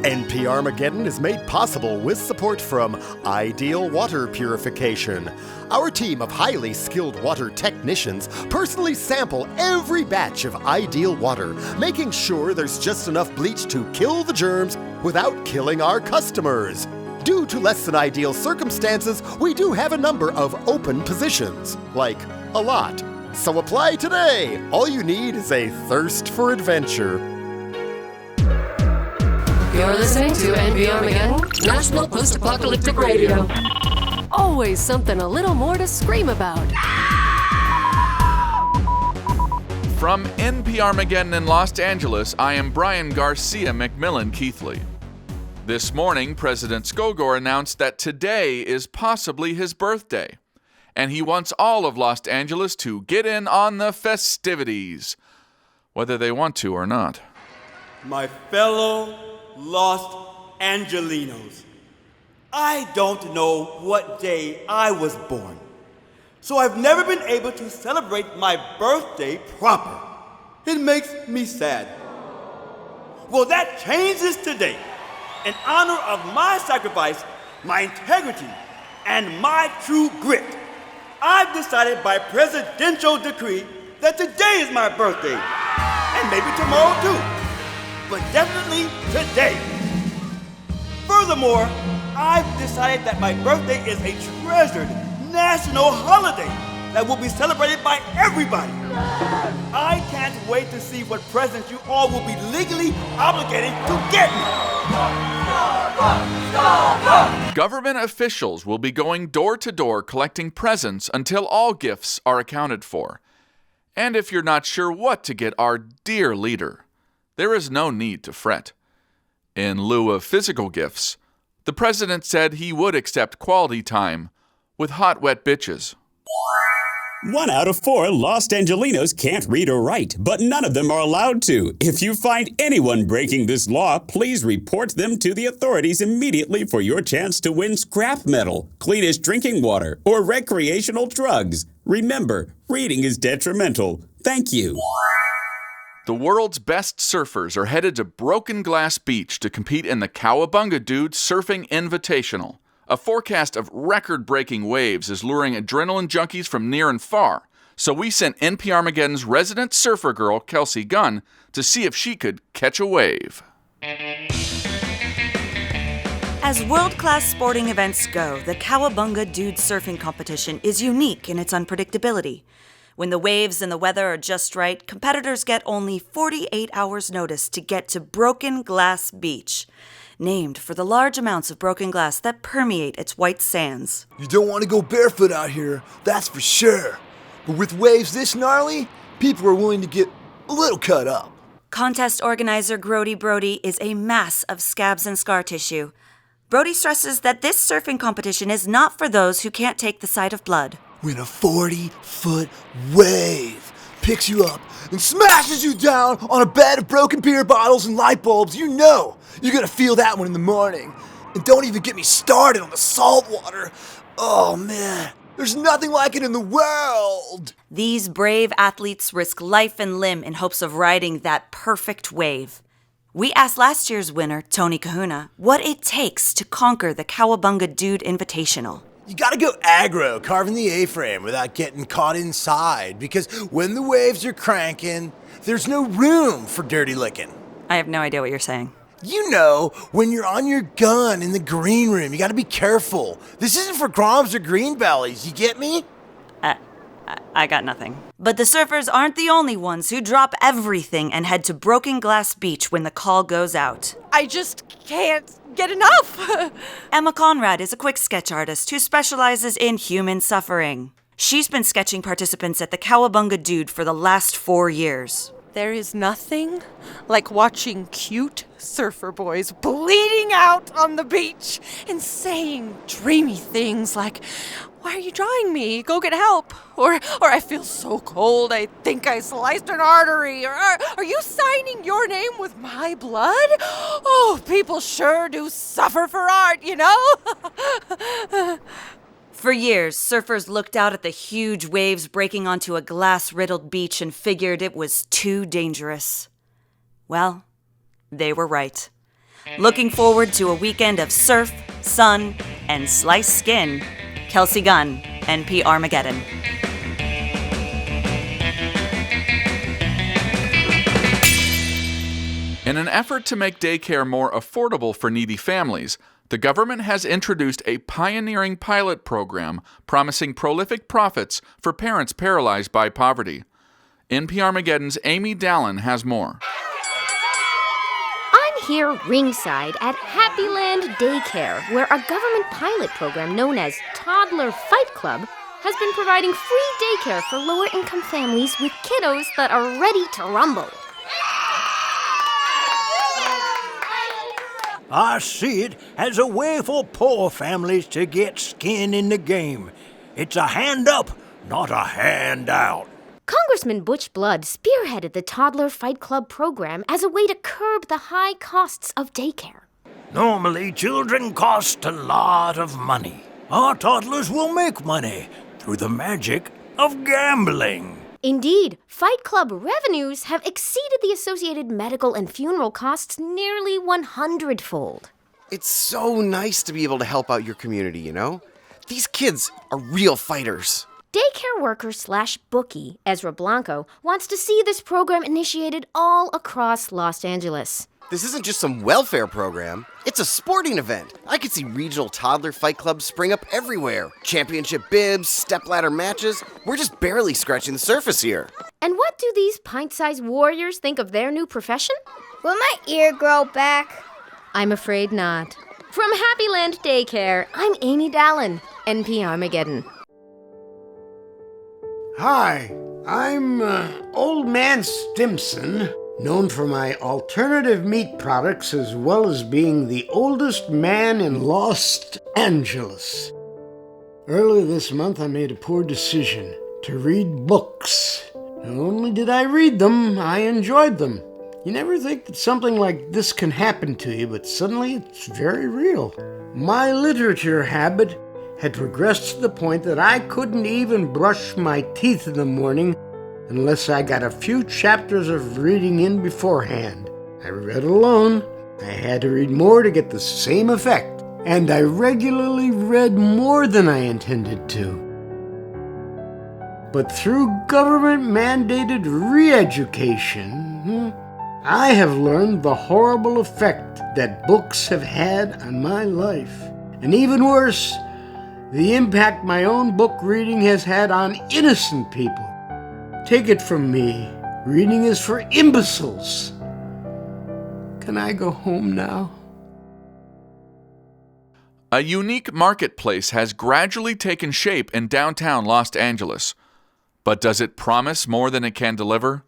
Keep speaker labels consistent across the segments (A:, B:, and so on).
A: NPRmageddon is made possible with support from Ideal Water Purification. Our team of highly skilled water technicians personally sample every batch of Ideal water, making sure there's just enough bleach to kill the germs without killing our customers. Due to less than ideal circumstances, we do have a number of open positions, like a lot. So apply today. All you need is a thirst for adventure.
B: You're listening to NPRmageddon, National Post-Apocalyptic Radio. Always something a little more to scream about.
C: From NPRmageddon in Los Angeles, I am Bryan Garcia McMillan Keithley. This morning, President Skullgore announced that today is possibly his birthday, and he wants all of Los Angeles to get in on the festivities, whether they want to or not.
D: My fellow Los Angelinos, I don't know what day I was born, so I've never been able to celebrate my birthday proper. It makes me sad. Well, that changes today. In honor of my sacrifice, my integrity, and my true grit, I've decided by presidential decree that today is my birthday, and maybe tomorrow too. But definitely today. Furthermore, I've decided that my birthday is a treasured national holiday that will be celebrated by everybody. I can't wait to see what presents you all will be legally obligated to get me.
C: Government officials will be going door to door collecting presents until all gifts are accounted for. And if you're not sure what to get our dear leader, there is no need to fret. In lieu of physical gifts, the president said he would accept quality time with hot, wet bitches.
E: 1 out of 4 Los Angelinos can't read or write, but none of them are allowed to. If you find anyone breaking this law, please report them to the authorities immediately for your chance to win scrap metal, cleanest drinking water, or recreational drugs. Remember, reading is detrimental. Thank you.
C: The world's best surfers are headed to Broken Glass Beach to compete in the Cowabunga Dude Surfing Invitational. A forecast of record-breaking waves is luring adrenaline junkies from near and far, so we sent NPRmageddon's resident surfer girl, Kelsey Gunn, to see if she could catch a wave.
F: As world-class sporting events go, the Cowabunga Dude Surfing Competition is unique in its unpredictability. When the waves and the weather are just right, competitors get only 48 hours notice to get to Broken Glass Beach, named for the large amounts of broken glass that permeate its white sands.
G: You don't want to go barefoot out here, that's for sure. But with waves this gnarly, people are willing to get a little cut up.
F: Contest organizer Grody Brody is a mass of scabs and scar tissue. Brody stresses that this surfing competition is not for those who can't take the sight of blood.
G: When a 40-foot wave picks you up and smashes you down on a bed of broken beer bottles and light bulbs, you know you're gonna feel that one in the morning. And don't even get me started on the salt water. Oh man, there's nothing like it in the world.
F: These brave athletes risk life and limb in hopes of riding that perfect wave. We asked last year's winner, Tony Kahuna, what it takes to conquer the Cowabunga Dude Invitational.
G: You gotta go aggro, carving the A-frame without getting caught inside, because when the waves are cranking, there's no room for dirty licking.
F: I have no idea what you're saying.
G: You know, when you're on your gun in the green room, you gotta be careful. This isn't for groms or green bellies, you get me?
F: I got nothing. But the surfers aren't the only ones who drop everything and head to Broken Glass Beach when the call goes out.
H: I just can't get enough.
F: Emma Conrad is a quick sketch artist who specializes in human suffering. She's been sketching participants at the Cowabunga Dude for the last 4 years.
H: There is nothing like watching cute surfer boys bleeding out on the beach and saying dreamy things like, "Why are you drawing me? Go get help." Or "I feel so cold, I think I sliced an artery." Or "Are you signing your name with my blood?" Oh, people sure do suffer for art, you know?
F: For years, surfers looked out at the huge waves breaking onto a glass-riddled beach and figured it was too dangerous. Well, they were right. Looking forward to a weekend of surf, sun, and sliced skin. Kelsey Gunn, NPRmageddon.
C: In an effort to make daycare more affordable for needy families, the government has introduced a pioneering pilot program promising prolific profits for parents paralyzed by poverty. NPRmageddon's Amy Dallen has more.
I: I'm here ringside at Happyland Daycare, where a government pilot program known as Toddler Fight Club has been providing free daycare for lower-income families with kiddos that are ready to rumble.
J: I see it as a way for poor families to get skin in the game. It's a hand up, not a handout.
I: Congressman Butch Blood spearheaded the Toddler Fight Club program as a way to curb the high costs of daycare.
J: Normally, children cost a lot of money. Our toddlers will make money through the magic of gambling.
I: Indeed, Fight Club revenues have exceeded the associated medical and funeral costs nearly 100-fold.
K: It's so nice to be able to help out your community, you know? These kids are real fighters.
I: Daycare worker/bookie Ezra Blanco wants to see this program initiated all across Los Angeles.
K: This isn't just some welfare program. It's a sporting event. I could see regional toddler fight clubs spring up everywhere. Championship bibs, stepladder matches. We're just barely scratching the surface here.
I: And what do these pint-sized warriors think of their new profession?
L: Will my ear grow back?
I: I'm afraid not. From Happyland Daycare, I'm Amy Dallen, NPRmageddon.
M: Hi, I'm Old Man Stimson, known for my alternative meat products as well as being the oldest man in Los Angeles. Earlier this month, I made a poor decision to read books. Not only did I read them, I enjoyed them. You never think that something like this can happen to you, but suddenly it's very real. My literature habit had progressed to the point that I couldn't even brush my teeth in the morning unless I got a few chapters of reading in beforehand. I read alone. I had to read more to get the same effect, and I regularly read more than I intended to. But through government-mandated re-education, I have learned the horrible effect that books have had on my life. And even worse, the impact my own book reading has had on innocent people. Take it from me, reading is for imbeciles. Can I go home now?
C: A unique marketplace has gradually taken shape in downtown Los Angeles. But does it promise more than it can deliver?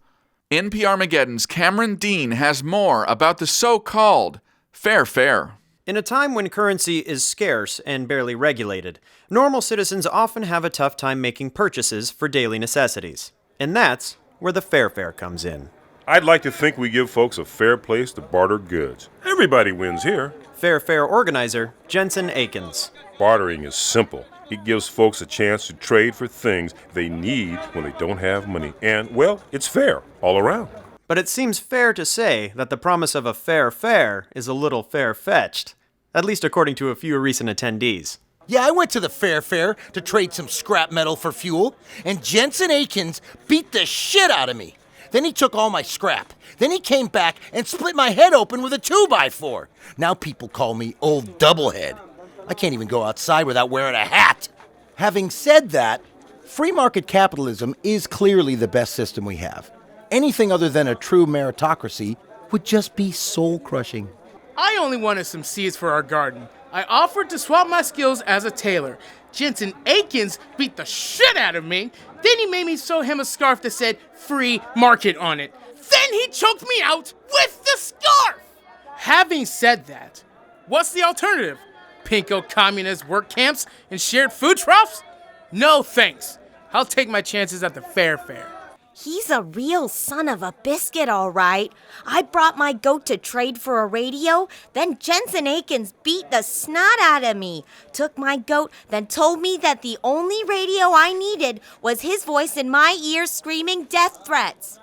C: NPRmageddon's Cameron Dean has more about the so-called fair fare.
N: In a time when currency is scarce and barely regulated, normal citizens often have a tough time making purchases for daily necessities. And that's where the fair fare comes in.
O: I'd like to think we give folks a fair place to barter goods. Everybody wins here.
N: Fair fare organizer Jensen Akins.
O: Bartering is simple. It gives folks a chance to trade for things they need when they don't have money. And, well, it's fair all around.
N: But it seems fair to say that the promise of a fair fare is a little fair-fetched, at least according to a few recent attendees.
P: Yeah, I went to the fair fare to trade some scrap metal for fuel, and Jensen Akins beat the shit out of me. Then he took all my scrap. Then he came back and split my head open with a 2x4. Now people call me Old Doublehead. I can't even go outside without wearing a hat. Having said that, free market capitalism is clearly the best system we have. Anything other than a true meritocracy would just be soul-crushing.
Q: I only wanted some seeds for our garden. I offered to swap my skills as a tailor. Jensen Akins beat the shit out of me. Then he made me sew him a scarf that said free market on it. Then he choked me out with the scarf! Having said that, what's the alternative? Pinko communist work camps and shared food troughs? No thanks. I'll take my chances at the fair fare.
R: He's a real son of a biscuit, all right. I brought my goat to trade for a radio, then Jensen Akins beat the snot out of me, took my goat, then told me that the only radio I needed was his voice in my ear screaming death threats.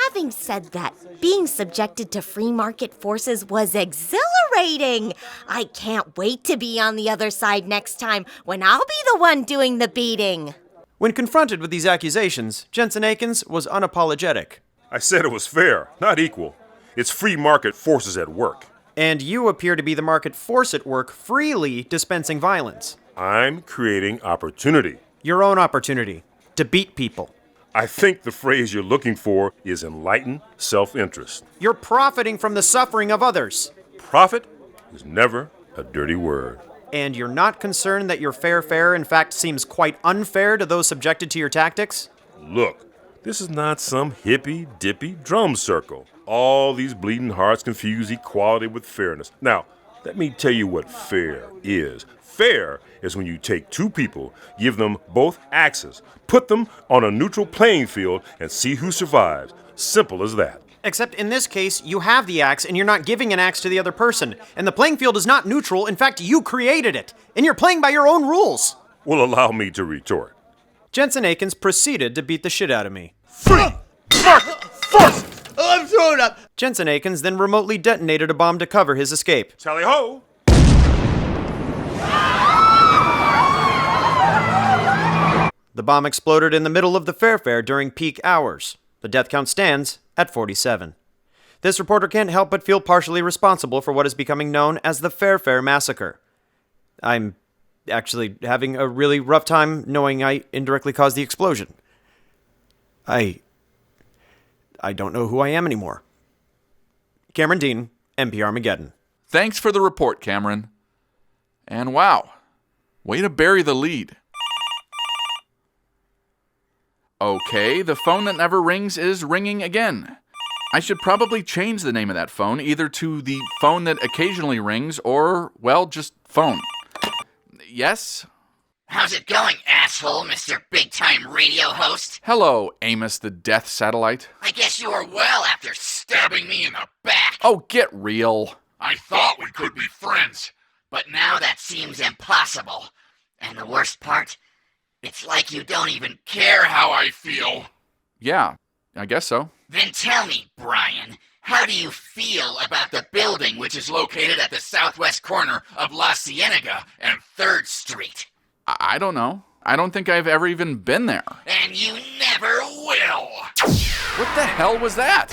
R: Having said that, being subjected to free market forces was exhilarating. I can't wait to be on the other side next time when I'll be the one doing the beating.
N: When confronted with these accusations, Jensen Akins was unapologetic.
O: I said it was fair, not equal. It's free market forces at work.
N: And you appear to be the market force at work, freely dispensing violence.
O: I'm creating opportunity.
N: Your own opportunity to beat people.
O: I think the phrase you're looking for is enlightened self-interest.
N: You're profiting from the suffering of others.
O: Profit is never a dirty word.
N: And you're not concerned that your fair fare, in fact, seems quite unfair to those subjected to your tactics?
O: Look, this is not some hippy-dippy drum circle. All these bleeding hearts confuse equality with fairness. Now, let me tell you what fair is. Fair is when you take two people, give them both axes, put them on a neutral playing field, and see who survives. Simple as that.
N: Except in this case, you have the axe and you're not giving an axe to the other person. And the playing field is not neutral. In fact, you created it. And you're playing by your own rules.
O: Well, allow me to retort.
N: Jensen Akins proceeded to beat the shit out of me.
O: Free market force!
P: I'm throwing up!
N: Jensen Akins then remotely detonated a bomb to cover his escape.
O: Tally-ho!
N: The bomb exploded in the middle of the fair during peak hours. The death count stands at 47. This reporter can't help but feel partially responsible for what is becoming known as the Fair Massacre. I'm actually having a really rough time knowing I indirectly caused the explosion. I don't know who I am anymore. Cameron Dean, NPRmageddon.
C: Thanks for the report, Cameron. And wow, way to bury the lead. Okay, the phone that never rings is ringing again. I should probably change the name of that phone, either to the phone that occasionally rings or, well, just phone. Yes?
S: How's it going, asshole, Mr. Big-Time Radio Host?
C: Hello, Amos the Death Satellite.
S: I guess you are well after stabbing me in the back.
C: Oh, get real.
S: I thought we could be friends, but now that seems impossible. And the worst part? It's like you don't even care how I feel.
C: Yeah, I guess so.
S: Then tell me, Bryan, how do you feel about the building which is located at the southwest corner of La Cienega and 3rd Street?
C: I don't know. I don't think I've ever even been there.
S: And you never will.
C: What the hell was that?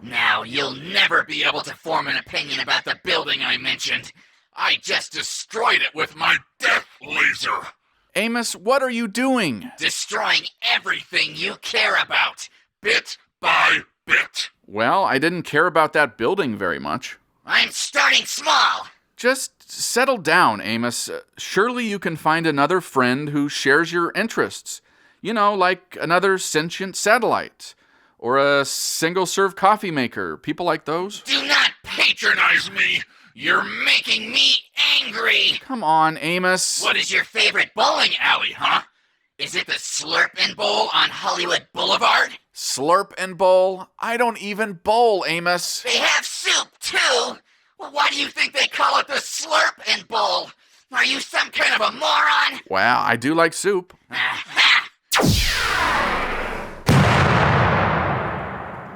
S: Now, you'll never be able to form an opinion about the building I mentioned. I just destroyed it with my death laser.
C: Amos, what are you doing?
S: Destroying everything you care about, bit by bit.
C: Well, I didn't care about that building very much.
S: I'm starting small.
C: Just settle down, Amos. Surely you can find another friend who shares your interests. You know, like another sentient satellite. Or a single-serve coffee maker. People like those.
S: Do not patronize me. You're making me angry!
C: Come on, Amos.
S: What is your favorite bowling alley, huh? Is it the Slurp and Bowl on Hollywood Boulevard?
C: Slurp and Bowl? I don't even bowl, Amos.
S: They have soup, too! Well, why do you think they call it the Slurp and Bowl? Are you some kind of a moron?
C: Well, I do like soup.
S: Aha!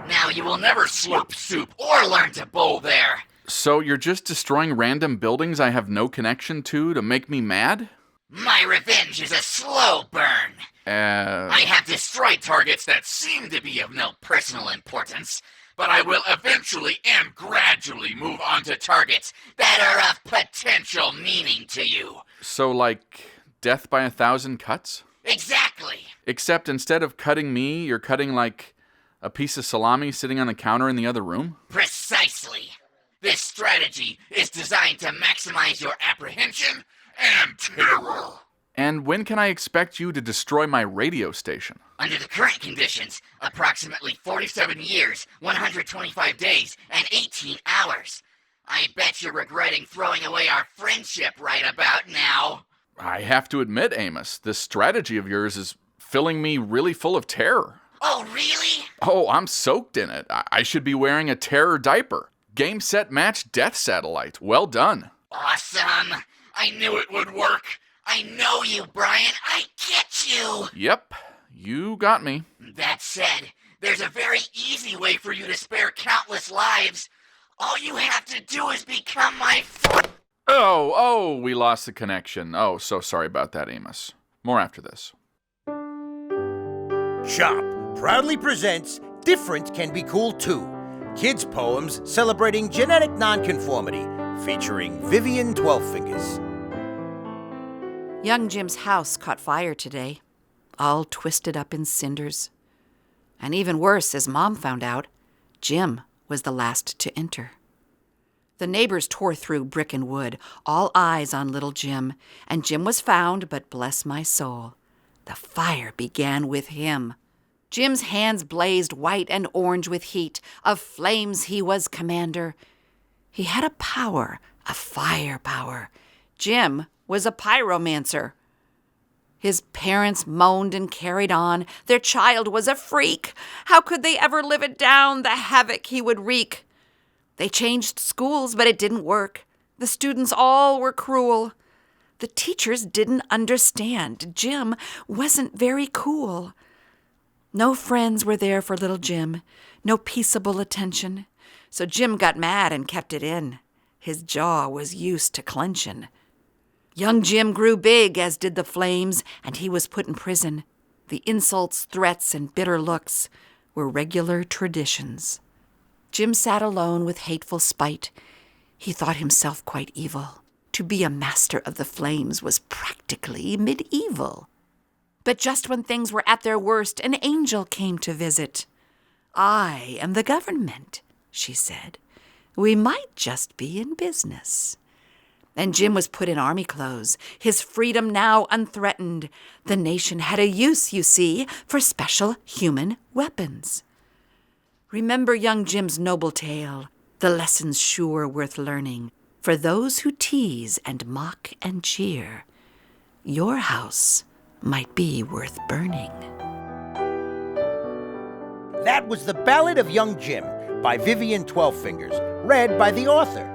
S: Now you will never slurp soup or learn to bowl there.
C: So you're just destroying random buildings I have no connection to make me mad?
S: My revenge is a slow burn. I have destroyed targets that seem to be of no personal importance, but I will eventually and gradually move on to targets that are of potential meaning to you.
C: So like death by 1,000 cuts?
S: Exactly.
C: Except instead of cutting me, you're cutting like a piece of salami sitting on the counter in the other room?
S: Precisely. This strategy is designed to maximize your apprehension and terror.
C: And when can I expect you to destroy my radio station?
S: Under the current conditions, approximately 47 years, 125 days, and 18 hours. I bet you're regretting throwing away our friendship right about now.
C: I have to admit, Amos, this strategy of yours is filling me really full of terror.
S: Oh, really?
C: Oh, I'm soaked in it. I should be wearing a terror diaper. Game, set, match, death satellite. Well done.
S: Awesome. I knew it would work. I know you, Bryan. I get you.
C: Yep. You got me.
S: That said, there's a very easy way for you to spare countless lives. All you have to do is become my
C: Oh, we lost the connection. Oh, so sorry about that, Amos. More after this.
P: Chop proudly presents Different Can Be Cool Too, kids' poems celebrating genetic nonconformity, featuring Vivian 12fingers.
T: Young Jim's house caught fire today, all twisted up in cinders. And even worse, as Mom found out, Jim was the last to enter. The neighbors tore through brick and wood, all eyes on little Jim, and Jim was found, but bless my soul, the fire began with him. Jim's hands blazed white and orange with heat. Of flames he was commander. He had a power, a fire power. Jim was a pyromancer. His parents moaned and carried on. Their child was a freak. How could they ever live it down, the havoc he would wreak? They changed schools, but it didn't work. The students all were cruel. The teachers didn't understand. Jim wasn't very cool. No friends were there for little Jim, no peaceable attention. So Jim got mad and kept it in. His jaw was used to clenching. Young Jim grew big, as did the flames, and he was put in prison. The insults, threats, and bitter looks were regular traditions. Jim sat alone with hateful spite. He thought himself quite evil. To be a master of the flames was practically medieval. But just when things were at their worst, an angel came to visit. "I am the government," she said. "We might just be in business." And Jim was put in army clothes, his freedom now unthreatened. The nation had a use, you see, for special human weapons. Remember young Jim's noble tale, the lessons sure worth learning. For those who tease and mock and cheer, your house might be worth burning.
P: That was The Ballad of Young Jim by Vivian 12fingers, read by the author.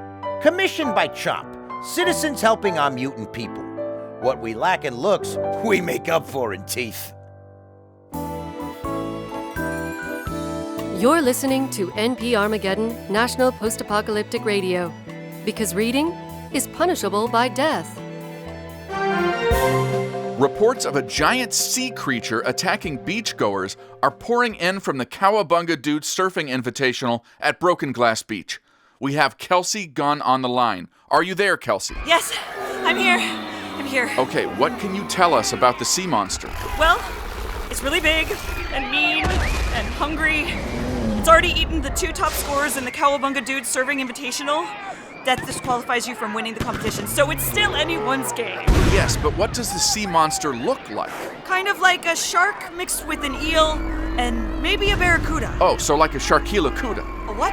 P: Commissioned by Chop, citizens helping our mutant people. What we lack in looks, we make up for in teeth.
B: You're listening to NPRmageddon, National Post-Apocalyptic Radio, because reading is punishable by death.
C: Reports of a giant sea creature attacking beachgoers are pouring in from the Cowabunga Dude Surfing Invitational at Broken Glass Beach. We have Kelsey Gunn on the line. Are you there, Kelsey?
F: Yes, I'm here.
C: Okay, what can you tell us about the sea monster?
F: Well, it's really big and mean and hungry. It's already eaten the 2 top scorers in the Cowabunga Dude Surfing Invitational. That disqualifies you from winning the competition, so it's still anyone's game.
C: Yes, but what does the sea monster look like?
F: Kind of like a shark mixed with an eel and maybe a barracuda.
C: Oh, so like a sharkilacuda.
F: A what?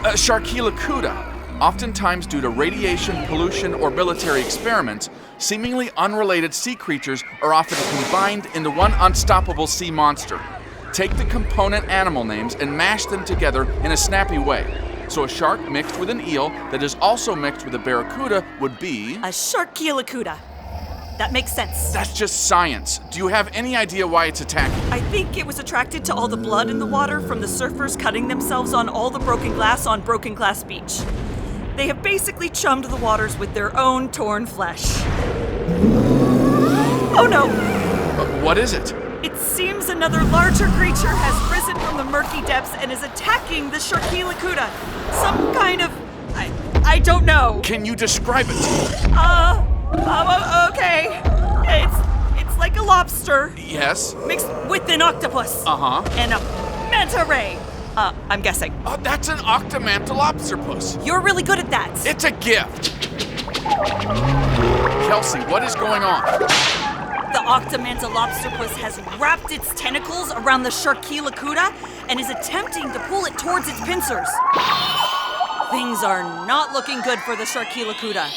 C: A sharkilacuda. Oftentimes, due to radiation, pollution, or military experiments, seemingly unrelated sea creatures are often combined into one unstoppable sea monster. Take the component animal names and mash them together in a snappy way. So a shark mixed with an eel that is also mixed with a barracuda would be...
F: a sharkilacuda. That makes sense.
C: That's just science. Do you have any idea why it's attacking?
F: I think it was attracted to all the blood in the water from the surfers cutting themselves on all the broken glass on Broken Glass Beach. They have basically chummed the waters with their own torn flesh. Oh no!
C: What is it?
F: It seems another larger creature has risen from the murky depths and is attacking the sharkilacuda. Some kind of... I don't know.
C: Can you describe it?
F: Okay. It's like a lobster.
C: Yes.
F: Mixed with an octopus.
C: Uh-huh.
F: And a manta ray. I'm guessing.
C: That's an octomantalopterpus.
F: You're really good at that.
C: It's a gift. Kelsey, what is going on?
F: The octomantalopterpus has wrapped its tentacles around the sharkilacuda and is attempting to pull it towards its pincers. Things are not looking good for the sharkilacuda.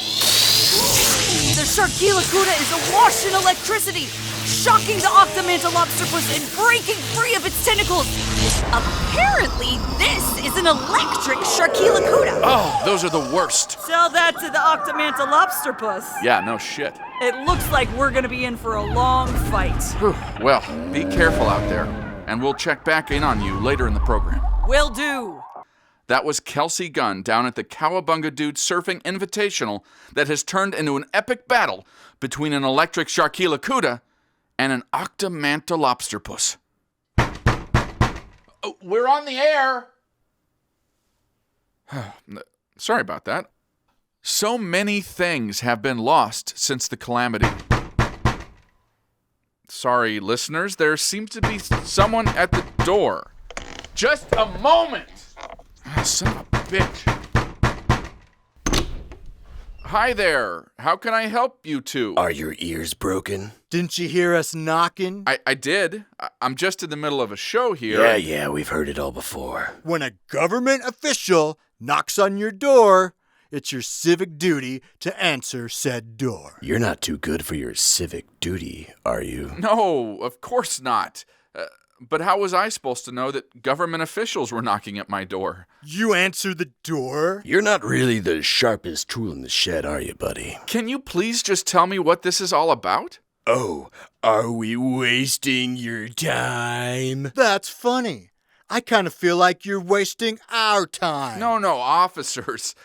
F: The sharkilacuda is awash in electricity, shocking the octomantalopterpus and breaking free of its tentacles. Apparently, Apparently, this is an electric Sharkilakuda.
C: Oh, those are the worst.
F: Sell that to the Octomantal Lobsterpuss.
C: Yeah, no shit.
F: It looks like we're gonna be in for a long fight.
C: Whew. Well, be careful out there, and we'll check back in on you later in the program.
F: Will do.
C: That was Kelsey Gunn down at the Cowabunga Dude Surfing Invitational that has turned into an epic battle between an electric Sharkilakuda and an Octomantal Lobsterpuss. Oh, we're on the air! Sorry about that. So many things have been lost since the calamity. Sorry, listeners, there seems to be someone at the door. Just a moment! Son of a bitch. Hi there. How can I help you two?
U: Are your ears broken?
P: Didn't you hear us knocking?
C: I did. I'm just in the middle of a show here.
U: Yeah, we've heard it all before.
P: When a government official knocks on your door, it's your civic duty to answer said door.
U: You're not too good for your civic duty, are you?
C: No, of course not. But how was I supposed to know that government officials were knocking at my door?
P: You answer the door?
U: You're not really the sharpest tool in the shed, are you, buddy?
C: Can you please just tell me what this is all about?
U: Oh, are we wasting your time?
P: That's funny. I kind of feel like you're wasting our time.
C: No, officers.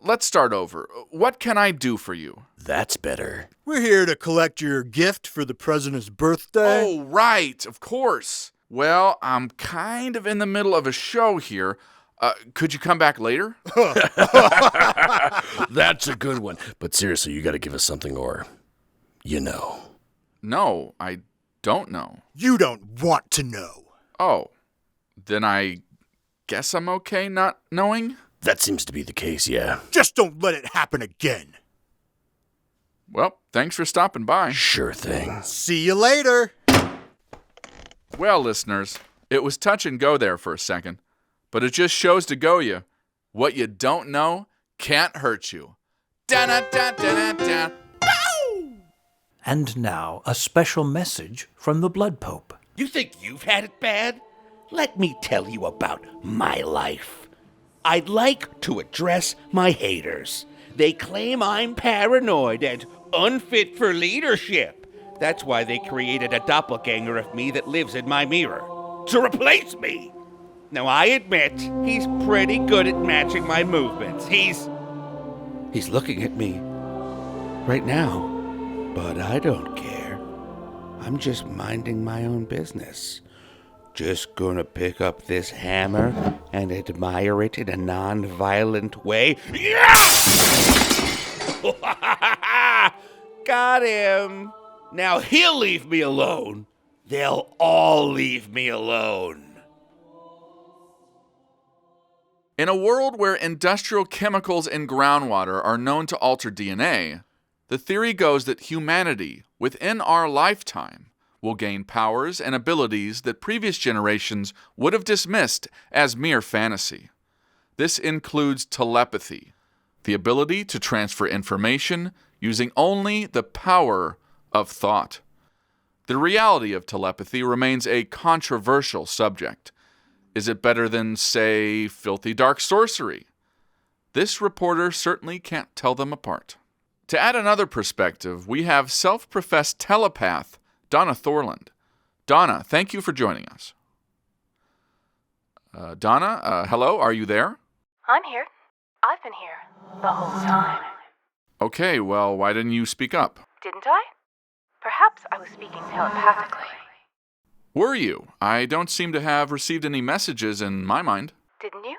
C: Let's start over. What can I do for you?
U: That's better.
P: We're here to collect your gift for the president's birthday.
C: Oh, right, of course. Well, I'm kind of in the middle of a show here. Could you come back later?
U: That's a good one. But seriously, you gotta give us something or, you know.
C: No, I don't know.
P: You don't want to know.
C: Oh, then I guess I'm okay not knowing?
U: That seems to be the case, yeah.
P: Just don't let it happen again.
C: Well, thanks for stopping by.
U: Sure thing.
P: See you later.
C: Well, listeners, it was touch and go there for a second, but it just shows to go you. What you don't know can't hurt you. Da-da-da-da-da-da.
J: And now, a special message from the Blood Pope.
V: You think you've had it bad? Let me tell you about my life. I'd like to address my haters. They claim I'm paranoid and unfit for leadership. That's why they created a doppelganger of me that lives in my mirror, to replace me. Now, I admit, he's pretty good at matching my movements. He's looking at me right now. But I don't care. I'm just minding my own business. Just gonna pick up this hammer and admire it in a non-violent way. Yeah! Got him. Now he'll leave me alone. They'll all leave me alone.
C: In a world where industrial chemicals in groundwater are known to alter DNA, the theory goes that humanity, within our lifetime, will gain powers and abilities that previous generations would have dismissed as mere fantasy. This includes telepathy, the ability to transfer information using only the power of thought. The reality of telepathy remains a controversial subject. Is it better than, say, filthy dark sorcery? This reporter certainly can't tell them apart. To add another perspective, we have self-professed telepath Donna Thorland. Donna, thank you for joining us. Donna, hello, are you there?
W: I'm here. I've been here the whole time.
C: Okay, well, why didn't you speak up?
W: Didn't I? Perhaps I was speaking telepathically.
C: Were you? I don't seem to have received any messages in my mind.
W: Didn't you?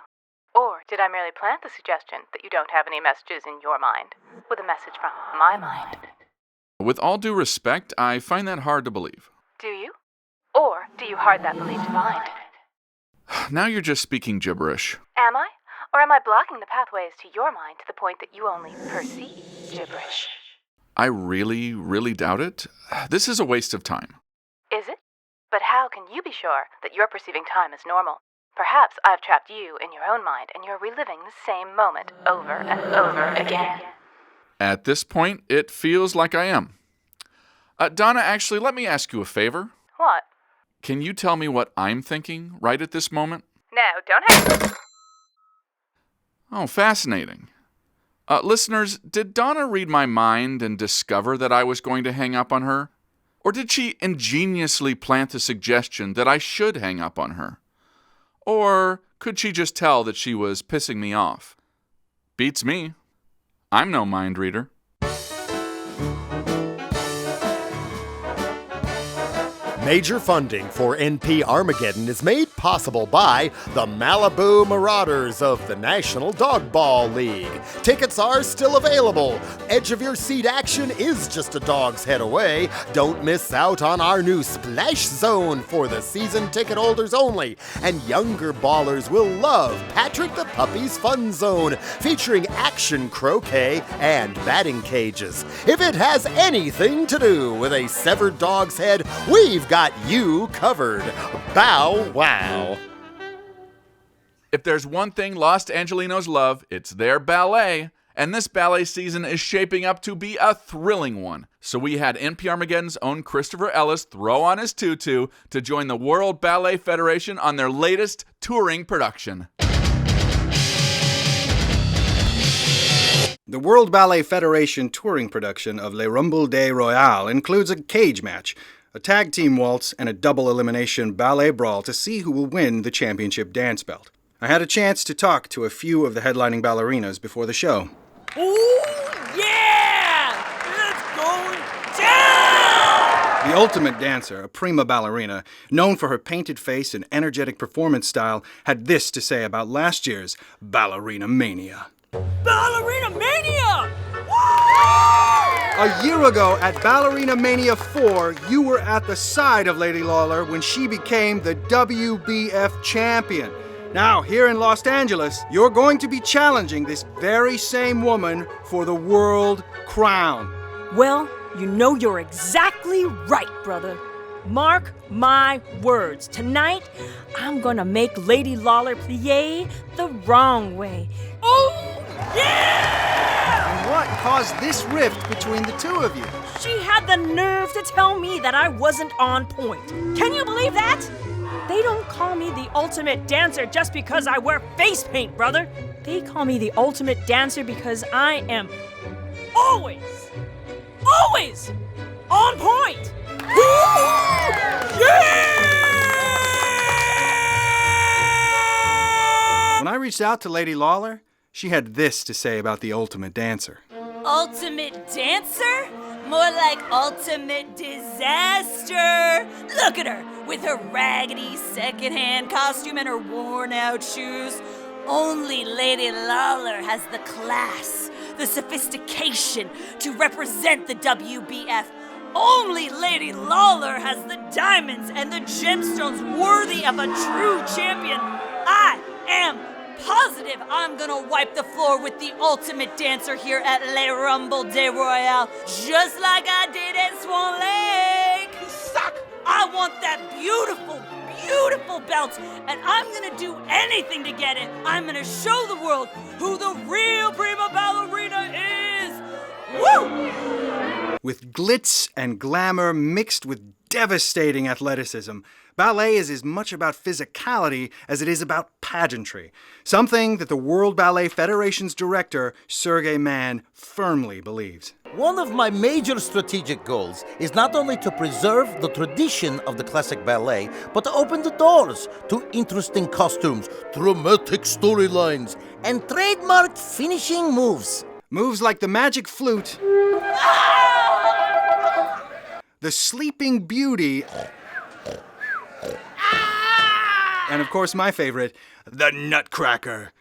W: Or did I merely plant the suggestion that you don't have any messages in your mind, with a message from my mind?
C: With all due respect, I find that hard to believe.
W: Do you? Or do you hard that belief to find?
C: Now you're just speaking gibberish.
W: Am I? Or am I blocking the pathways to your mind to the point that you only perceive gibberish?
C: I really, really doubt it. This is a waste of time.
W: Is it? But how can you be sure that you're perceiving time as normal? Perhaps I've trapped you in your own mind and you're reliving the same moment over and over again.
C: At this point, it feels like I am. Donna, actually, let me ask you a favor.
W: What?
C: Can you tell me what I'm thinking right at this moment?
W: No, don't have...
C: Oh, fascinating. Listeners, did Donna read my mind and discover that I was going to hang up on her? Or did she ingeniously plant the suggestion that I should hang up on her? Or could she just tell that she was pissing me off? Beats me. I'm no mind reader.
A: Major funding for NPRmageddon is made possible by the Malibu Marauders of the National Dogball League. Tickets are still available. Edge of your seat action is just a dog's head away. Don't miss out on our new Splash Zone for the season ticket holders only. And younger ballers will love Patrick the Puppy's Fun Zone, featuring action croquet and batting cages. If it has anything to do with a severed dog's head, we've got you covered. Bow wow.
C: If there's one thing Los Angelinos love, it's their ballet. And this ballet season is shaping up to be a thrilling one. So we had NPRmageddon's own Christopher Ellis throw on his tutu to join the World Ballet Federation on their latest touring production.
D: The World Ballet Federation touring production of Le Rumble des Royales includes a cage match, a tag team waltz, and a double elimination ballet brawl to see who will win the championship dance belt. I had a chance to talk to a few of the headlining ballerinas before the show.
E: Ooh, yeah! It's going down!
D: The ultimate dancer, a prima ballerina, known for her painted face and energetic performance style, had this to say about last year's Ballerina Mania.
E: Ballerina Mania!
D: A year ago at Ballerina Mania 4, you were at the side of Lady Lawler when she became the WBF champion. Now, here in Los Angeles, you're going to be challenging this very same woman for the world crown.
E: Well, you know you're exactly right, brother. Mark my words. Tonight, I'm gonna make Lady Lawler plie the wrong way. Oh, yeah!
D: And what caused this rift between the two of you?
E: She had the nerve to tell me that I wasn't on point. Can you believe that? They don't call me the ultimate dancer just because I wear face paint, brother. They call me the ultimate dancer because I am always on point.
D: When I reached out to Lady Lawler, she had this to say about the ultimate dancer.
E: Ultimate dancer? More like ultimate disaster. Look at her, with her raggedy secondhand costume and her worn-out shoes. Only Lady Lawler has the class, the sophistication to represent the WBF. Only Lady Lawler has the diamonds and the gemstones worthy of a true champion. I am positive I'm gonna wipe the floor with the ultimate dancer here at Le Rumble des Royales, just like I did at Swan Lake. You suck! I want that beautiful, beautiful belt, and I'm gonna do anything to get it. I'm gonna show the world who the real prima ballerina is. Woo!
D: With glitz and glamour mixed with devastating athleticism, ballet is as much about physicality as it is about pageantry, something that the World Ballet Federation's director, Sergey Mann, firmly believes.
P: One of my major strategic goals is not only to preserve the tradition of the classic ballet, but to open the doors to interesting costumes, dramatic storylines, and trademarked finishing moves.
D: Moves like the magic flute, the Sleeping Beauty, and of course my favorite, the Nutcracker.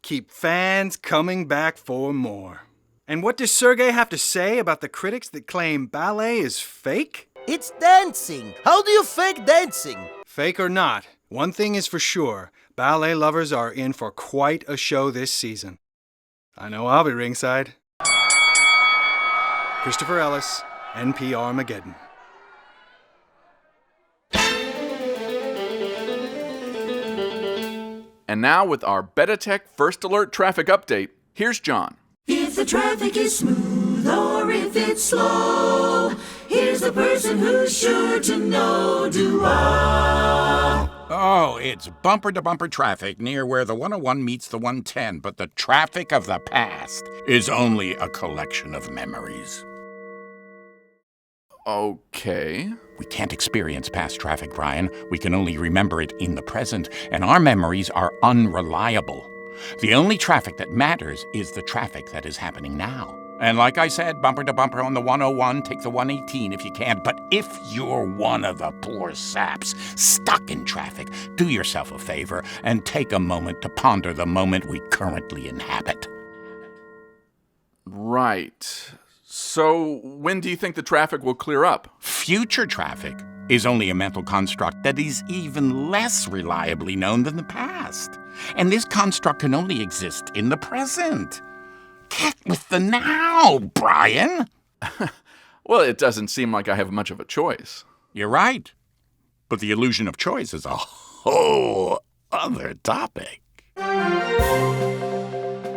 D: Keep fans coming back for more. And what does Sergey have to say about the critics that claim ballet is fake?
P: It's dancing. How do you fake dancing?
D: Fake or not, one thing is for sure. Ballet lovers are in for quite a show this season. I know I'll be ringside. Christopher Ellis, NPRmageddon.
C: And now with our Betatech First Alert traffic update, here's John.
X: If the traffic is smooth or if it's slow, here's
G: the person who's sure to know? Do I?
H: Oh, it's bumper-to-bumper traffic near where the 101 meets the 110, but the traffic of the past is only a collection of memories.
C: Okay.
H: We can't experience past traffic, Bryan. We can only remember it in the present, and our memories are unreliable. The only traffic that matters is the traffic that is happening now. And like I said, bumper to bumper on the 101, take the 118 if you can. But if you're one of the poor saps stuck in traffic, do yourself a favor and take a moment to ponder the moment we currently inhabit.
C: Right. So, when do you think the traffic will clear up?
H: Future traffic is only a mental construct that is even less reliably known than the past. And this construct can only exist in the present. Get with the now, Bryan.
C: Well, it doesn't seem like I have much of a choice.
H: You're right. But the illusion of choice is a whole other topic.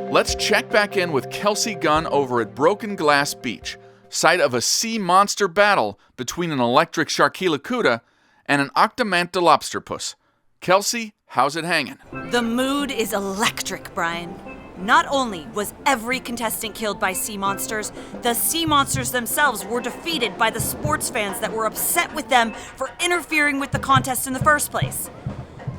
C: Let's check back in with Kelsey Gunn over at Broken Glass Beach, site of a sea monster battle between an electric Sharkilakuda and an Octomantolopsterpuss. Kelsey, how's it hanging?
F: The mood is electric, Bryan. Not only was every contestant killed by sea monsters, the sea monsters themselves were defeated by the sports fans that were upset with them for interfering with the contest in the first place.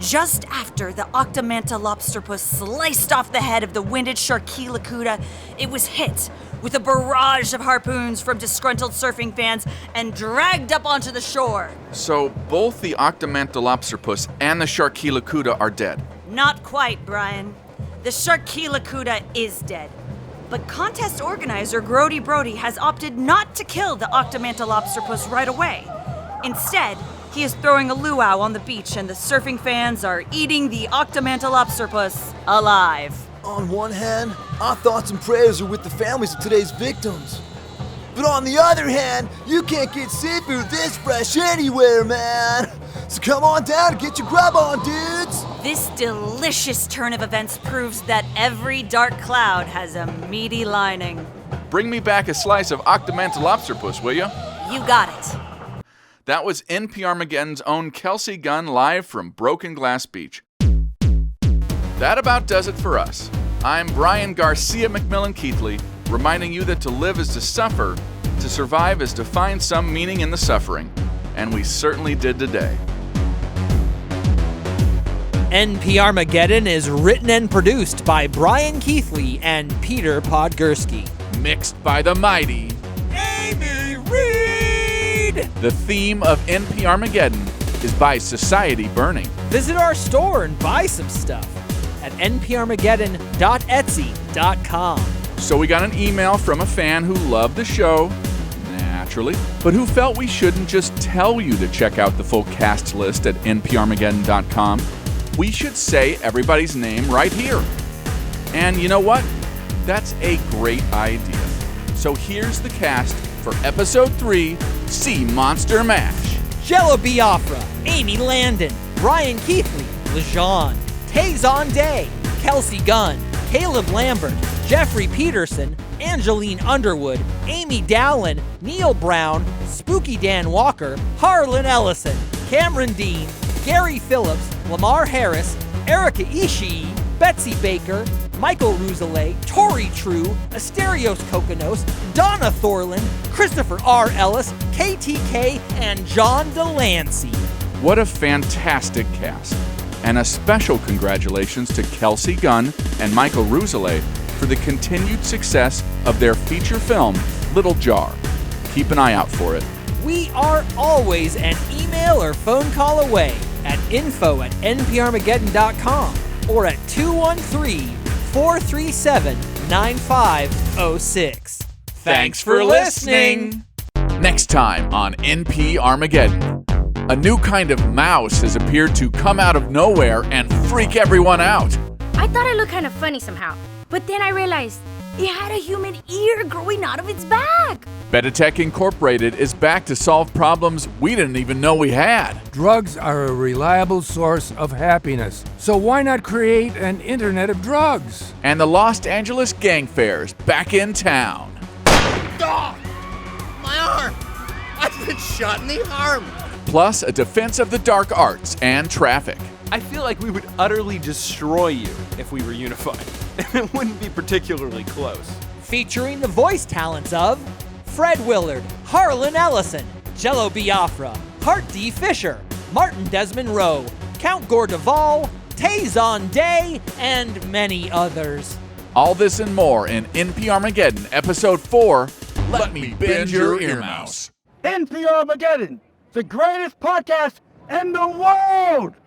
F: Just after the Octomantolopsterpuss sliced off the head of the winded Sharkilakuda, it was hit with a barrage of harpoons from disgruntled surfing fans and dragged up onto the shore.
C: So both the Octomantolopsterpuss and the Sharkilakuda are dead?
F: Not quite, Bryan. The Sharkilakuda is dead. But contest organizer Grody Brody has opted not to kill the Octomantolopsterpuss right away. Instead, he is throwing a luau on the beach and the surfing fans are eating the Octomantolopsterpuss alive.
K: On one hand, our thoughts and prayers are with the families of today's victims. But on the other hand, you can't get seafood this fresh anywhere, man. So come on down and get your grub on, dudes.
F: This delicious turn of events proves that every dark cloud has a meaty lining.
C: Bring me back a slice of Octomantolopsterpuss, will you?
F: You got it.
C: That was NPRmageddon's own Kelsey Gunn live from Broken Glass Beach. That about does it for us. I'm Bryan Garcia McMillan Keithley, reminding you that to live is to suffer, to survive is to find some meaning in the suffering. And we certainly did today.
X: NPRmageddon is written and produced by Bryan Keithley and Peter Podgorski.
C: Mixed by the mighty
X: Amy Reed!
C: The theme of NPRmageddon is by Society Burning.
X: Visit our store and buy some stuff at nprmageddon.etsy.com.
C: So we got an email from a fan who loved the show, naturally, but who felt we shouldn't just tell you to check out the full cast list at nprmageddon.com. We should say everybody's name right here. And you know what? That's a great idea. So here's the cast for Episode 3, Sea Monster Mash.
X: Jello Biafra, Amy Landon, Bryan Keithley, LeJon, Zonday, Kelsey Gunn, Caleb Lambert, Jeffrey Peterson, Angeline Underwood, Amy Dallen, Neal Brown, SpookyDan Walker, Harlan Ellison, Cameron Dean, Gary Phillips, Lemar Harris, Erika Ishii, Betsy Baker, Michael Rousselet, Tory True, Asterios Kokkinos, Donna Thorland, Christopher R. Ellis, K.T.K, and John Lancie.
C: What a fantastic cast. And a special congratulations to Kelsey Gunn and Michael Rousselet for the continued success of their feature film, Little Jar. Keep an eye out for it.
X: We are always an email or phone call away at info@nprmageddon.com or at 213-437-9506.
C: Thanks for listening! Next time on NPRmageddon. A new kind of mouse has appeared to come out of nowhere and freak everyone out.
I: I thought it looked kind of funny somehow, but then I realized it had a human ear growing out of its back.
C: Betatech Incorporated is back to solve problems we didn't even know we had.
Y: Drugs are a reliable source of happiness, so why not create an internet of drugs?
C: And the Los Angeles Gang Fair's back in town.
P: Oh, my arm!
L: been shot in the arm.
C: Plus a defense of the dark arts and traffic.
M: I feel like we would utterly destroy you if we were unified. It wouldn't be particularly close.
X: Featuring the voice talents of Fred Willard, Harlan Ellison, Jello Biafra, Hart D. Fisher, Martin Desmond Rowe, Count Gore Duvall, Zonday, and many others.
C: All this and more in NPRmageddon Episode 4, Let Me Bend Your Ear Mouse.
O: NPRmageddon, the greatest podcast in the world!